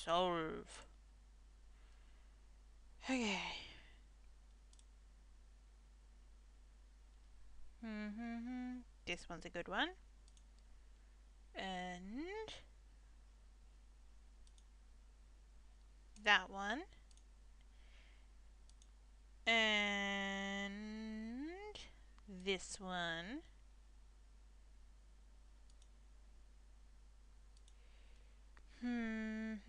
solve. Okay. This one's a good one. And that one. And this one. And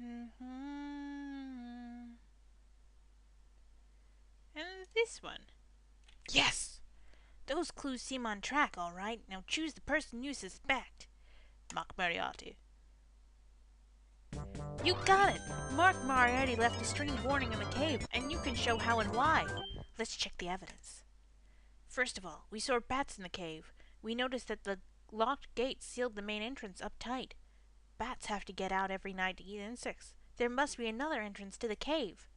this one. Yes! Those clues seem on track, all right. Now choose the person you suspect. Mark Moriarty. You got it! Mark Moriarty left a strange warning in the cave, and you can show how and why. Let's check the evidence. First of all, we saw bats in the cave. We noticed that the locked gate sealed the main entrance up tight. Bats have to get out every night to eat insects. There must be another entrance to the cave.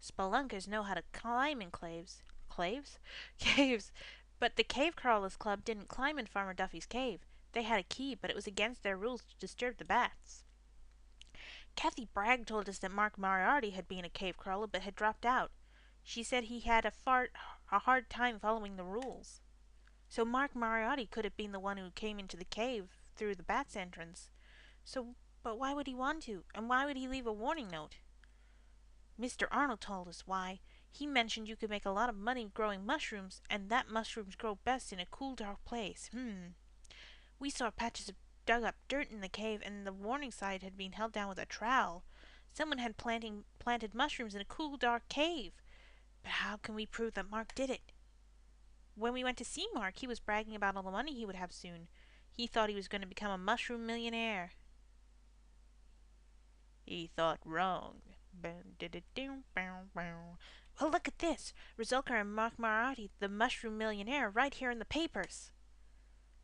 Spelunkers know how to climb in caves. Claves? Caves. But the Cave Crawlers Club didn't climb in Farmer Duffy's cave. They had a key, but it was against their rules to disturb the bats. Kathy Bragg told us that Mark Moriarty had been a cave crawler but had dropped out. She said he had a hard time following the rules. So Mark Moriarty could have been the one who came into the cave through the bat's entrance. But why would he want to? And why would he leave a warning note? Mr. Arnold told us why. He mentioned you could make a lot of money growing mushrooms, and that mushrooms grow best in a cool, dark place. We saw patches of dug up dirt in the cave, and the warning sign had been held down with a trowel. Someone had planted mushrooms in a cool, dark cave. But how can we prove that Mark did it? When we went to see Mark, he was bragging about all the money he would have soon. He thought he was going to become a mushroom millionaire. He thought wrong. Well, look at this. Resulka and Mark Moriarty, the mushroom millionaire, right here in the papers.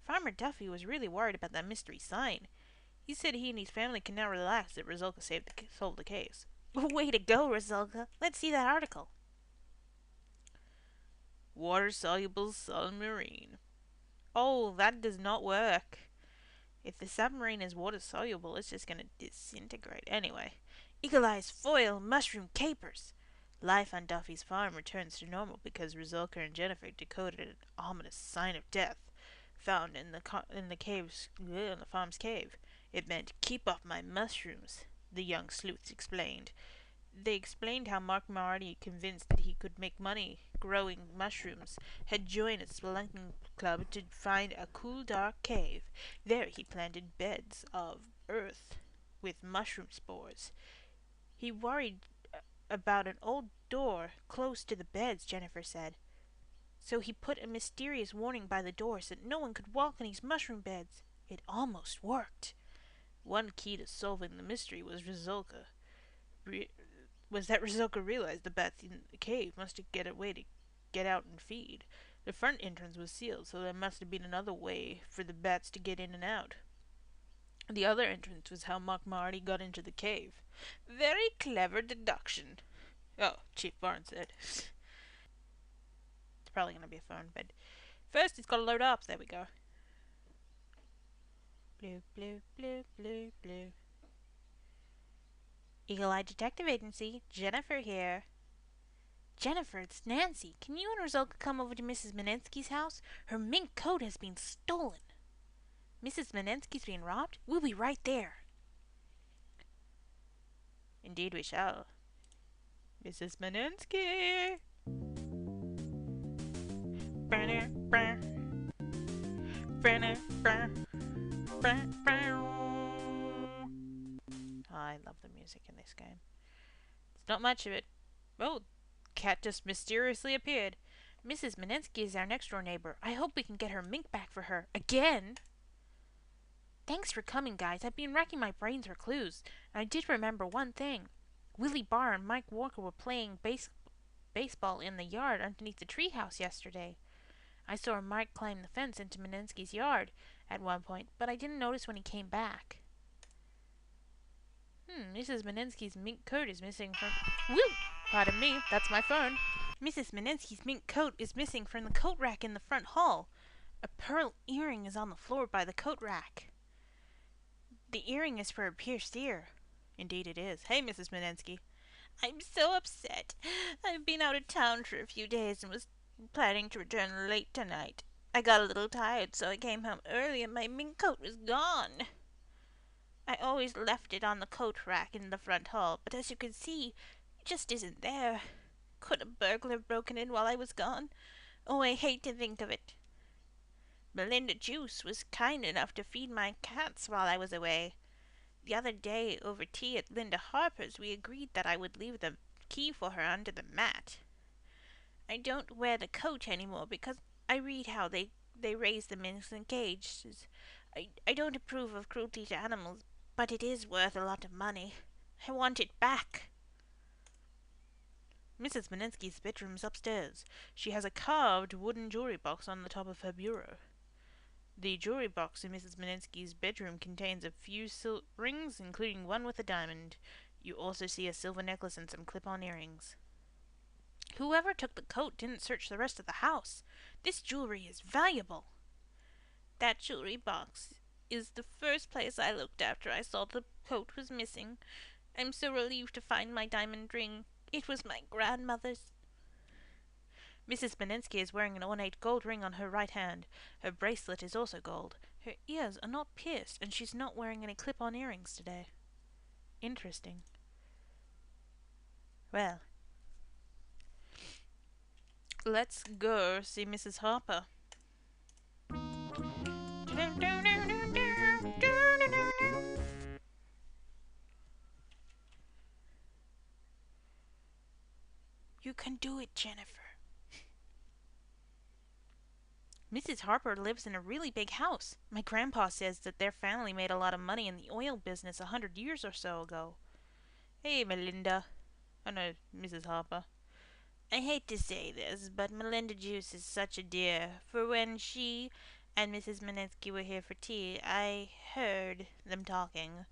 Farmer Duffy was really worried about that mystery sign. He said he and his family can now relax that Resulka solved the case. Way to go, Resulka. Let's see that article. Water-soluble submarine. Oh, that does not work. If the submarine is water-soluble, it's just going to disintegrate. Anyway. Eagle-eyes, foil, mushroom, capers. Life on Duffy's farm returns to normal because Resulka and Jennifer decoded an ominous sign of death found in the farm's cave. It meant, "Keep off my mushrooms," the young sleuths explained. They explained how Mark Moriarty, convinced that he could make money growing mushrooms, had joined a spelunking club to find a cool, dark cave. There he planted beds of earth with mushroom spores. He worried about an old door close to the beds, Jennifer said. So he put a mysterious warning by the door so that no one could walk in his mushroom beds. It almost worked. One key to solving the mystery was that Resulka realized the bats in the cave must get a way to get out and feed. The front entrance was sealed, so there must have been another way for the bats to get in and out. The other entrance was how Mark Moriarty got into the cave. Very clever deduction. Oh, Chief Barnes said. It's probably going to be a phone, but first it's got to load up. There we go. Blue, blue, blue, blue, blue. Eagle Eye Detective Agency, Jennifer here. Jennifer, it's Nancy. Can you and Resulka come over to Mrs. Miniski's house? Her mink coat has been stolen. Mrs. Miniski's being robbed? We'll be right there. Indeed we shall. Mrs. Miniski! Oh, I love the music in this game. It's not much of it. Oh, cat just mysteriously appeared. Mrs. Miniski is our next-door neighbor. I hope we can get her mink back for her. Again! Thanks for coming, guys. I've been racking my brains for clues, and I did remember one thing. Willie Barr and Mike Walker were playing baseball in the yard underneath the treehouse yesterday. I saw Mike climb the fence into Miniski's yard at one point, but I didn't notice when he came back. Mrs. Miniski's mink coat is missing from... Woo! Pardon me, that's my phone. Mrs. Miniski's mink coat is missing from the coat rack in the front hall. A pearl earring is on the floor by the coat rack. The earring is for a pierced ear. Indeed it is. Hey, Mrs. Miniski. I'm so upset. I've been out of town for a few days and was planning to return late tonight. I got a little tired, so I came home early and my mink coat was gone. I always left it on the coat rack in the front hall, but as you can see, it just isn't there. Could a burglar have broken in while I was gone? Oh, I hate to think of it. Melinda Juice was kind enough to feed my cats while I was away. The other day, over tea at Linda Harper's, we agreed that I would leave the key for her under the mat. I don't wear the coat anymore because I read how they raise the minks in cages. I don't approve of cruelty to animals, but it is worth a lot of money. I want it back. Mrs. Miniski's bedroom's upstairs. She has a carved wooden jewelry box on the top of her bureau. The jewelry box in Mrs. Miniski's bedroom contains a few rings, including one with a diamond. You also see a silver necklace and some clip-on earrings. Whoever took the coat didn't search the rest of the house. This jewelry is valuable. That jewelry box is the first place I looked after I saw the coat was missing. I'm so relieved to find my diamond ring. It was my grandmother's. Mrs. Miniski is wearing an ornate gold ring on her right hand. Her bracelet is also gold. Her ears are not pierced, and she's not wearing any clip-on earrings today. Interesting. Well, let's go see Mrs. Harper. You can do it, Jennifer. Mrs. Harper lives in a really big house. My grandpa says that their family made a lot of money in the oil business 100 years or so ago. Hey, Melinda. Oh no, Mrs. Harper. I hate to say this, but Melinda Juice is such a dear, for when she and Mrs. Miniski were here for tea, I heard them talking.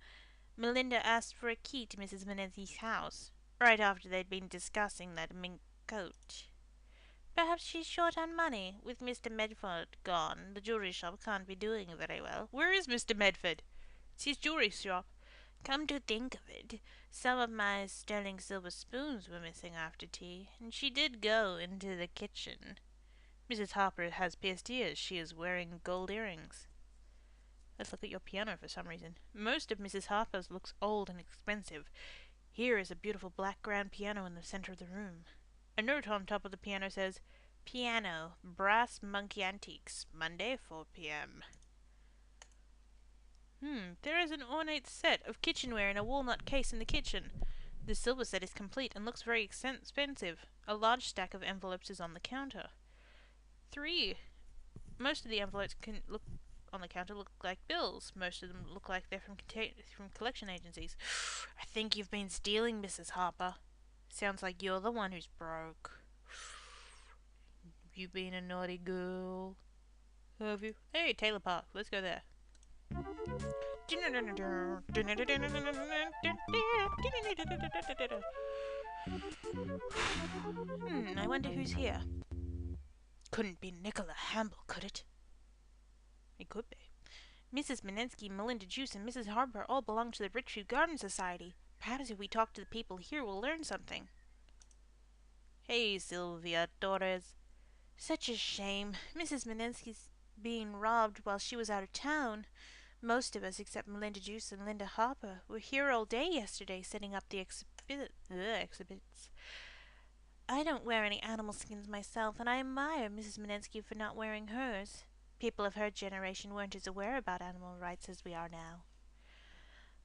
Melinda asked for a key to Mrs. Miniski's house, right after they'd been discussing that mink coat. Perhaps she's short on money. With Mr. Medford gone, the jewelry shop can't be doing very well. Where is Mr. Medford? It's his jewelry shop. Come to think of it, some of my sterling silver spoons were missing after tea, and she did go into the kitchen. Mrs. Harper has pierced ears. She is wearing gold earrings. Let's look at your piano for some reason. Most of Mrs. Harper's looks old and expensive. Here is a beautiful black grand piano in the center of the room. A note on top of the piano says, Piano, Brass Monkey Antiques, Monday, 4 p.m. There is an ornate set of kitchenware in a walnut case in the kitchen. The silver set is complete and looks very expensive. A large stack of envelopes is on the counter. 3. Most of the envelopes on the counter look like bills. Most of them look like they're from collection agencies. I think you've been stealing, Mrs. Harper. Sounds like you're the one who's broke. You been a naughty girl? Have you? Hey, Taylor Park. Let's go there. I wonder who's here. Couldn't be Nicola Hamble, could it? It could be. Mrs. Miniski, Melinda Juice, and Mrs. Harper all belong to the Richview Garden Society. Perhaps if we talk to the people here, we'll learn something. Hey, Sylvia Torres. Such a shame. Mrs. Miniski's being robbed while she was out of town. Most of us, except Melinda Juice and Linda Harper, were here all day yesterday setting up the exhibits. I don't wear any animal skins myself, and I admire Mrs. Miniski for not wearing hers. People of her generation weren't as aware about animal rights as we are now.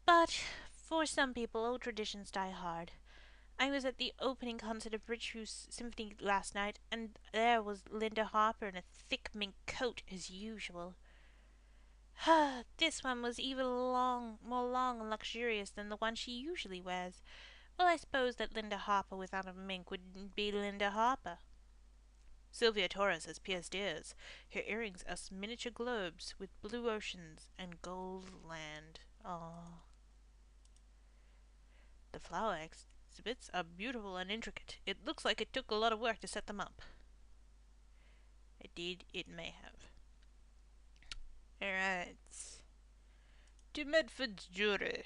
But for some people, old traditions die hard. I was at the opening concert of Richview Symphony last night, and there was Linda Harper in a thick mink coat as usual. This one was even more long and luxurious than the one she usually wears. Well, I suppose that Linda Harper without a mink wouldn't be Linda Harper. Sylvia Torres has pierced ears. Her earrings are miniature globes with blue oceans and gold land. Ah. The flower exhibits are beautiful and intricate. It looks like it took a lot of work to set them up. Indeed, it may have. Alright. To Medford's jewelry.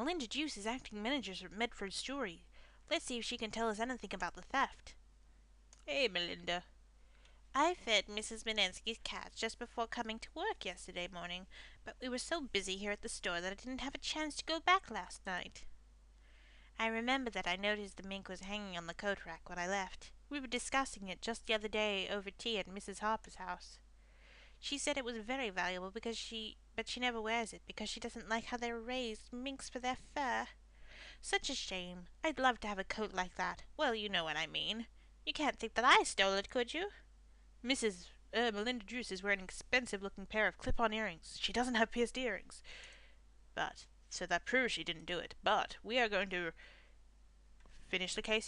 Melinda Juice is acting manager at Medford's Jewelry. Let's see if she can tell us anything about the theft. Hey, Melinda. I fed Mrs. Miniski's cats just before coming to work yesterday morning, but we were so busy here at the store that I didn't have a chance to go back last night. I remember that I noticed the mink was hanging on the coat rack when I left. We were discussing it just the other day over tea at Mrs. Harper's house. She said it was very valuable but she never wears it because she doesn't like how they were raised, minks for their fur. Such a shame. I'd love to have a coat like that. Well, you know what I mean. You can't think that I stole it, could you? Mrs. Melinda Juice is wearing an expensive-looking pair of clip-on earrings. She doesn't have pierced earrings. So that proves she didn't do it. But we are going to finish the case here.